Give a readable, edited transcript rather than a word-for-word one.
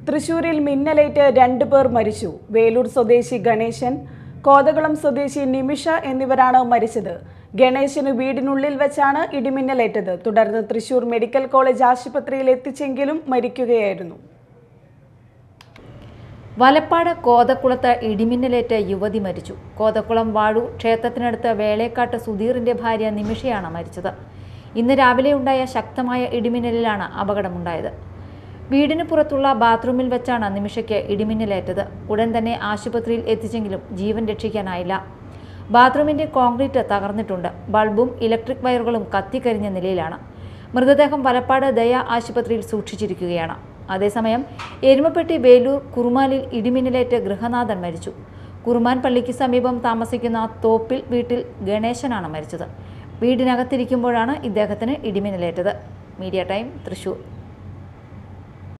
തൃശൂരിൽ മിന്നലേറ്റ് 2 പേർ മരിച്ചു. വേലൂർ സ്വദേശി ഗണേശൻ, കോതകുളം സ്വദേശി നിമിഷ എന്നിവരാണ് മരിച്ചത്. ഗണേശന് വീടിനുള്ളിൽ വെച്ചാണ് ഇടിമിന്നലേറ്റത്. തുടർന്ന് തൃശൂർ മെഡിക്കൽ കോളേജ് ആശുപത്രിയിൽ എത്തിച്ചെങ്കിലും മരിക്കുകയായിരുന്നു. വലപ്പാട് കോതക്കുളത്ത് ഇടിമിന്നലേറ്റ് യുവതി മരിച്ചു. കോതക്കുളം വാഴൂർ ക്ഷേത്രത്തിനടുത്ത് വേളേക്കാട്ട് സുധീറിന്റെ ഭാര്യ നിമിഷയാണ് മരിച്ചത്. ഇന്ന് രാവിലെ ഉണ്ടായ ശക്തമായ ഇടിമിന്നലിലാണ് അപകടമുണ്ടായത്. വീടിന് പുറത്തുള്ള ബാത്റൂമിൽ വെച്ചാണ് നിമിഷയ്ക്ക് ഇടിമിന്നലേറ്റത്. ഉടൻ തന്നെ ആശുപത്രിയിൽ എത്തിച്ചെങ്കിലും ജീവൻ രക്ഷിക്കാനായില്ല. ബാത്റൂമിന്റെ കോൺക്രീറ്റ് തകർന്നിട്ടുണ്ട്. ബൾബും ഇലക്ട്രിക് വയറുകളും കത്തിക്കരിഞ്ഞ നിലയിലാണ്. മൃതദേഹം വലപ്പാട് ദയ ആശുപത്രിയിൽ സൂക്ഷിച്ചിരിക്കുകയാണ്. അതേസമയം എരുമപ്പെട്ടി വേലൂർ കുറുമാലിൽ ഇടിമിന്നലേറ്റ് ഗൃഹനാഥൻ മരിച്ചു. കുറുമാൻ പള്ളിക്ക് സമീപം താമസിക്കുന്ന തോപ്പിൽ വീട്ടിൽ ഗണേശനാണ് മരിച്ചത്. വീടിനകത്തിരിക്കുമ്പോഴാണ് ഇദ്ദേഹത്തിന് ഇടിമിന്നലേറ്റത്. Media time, Thrissur.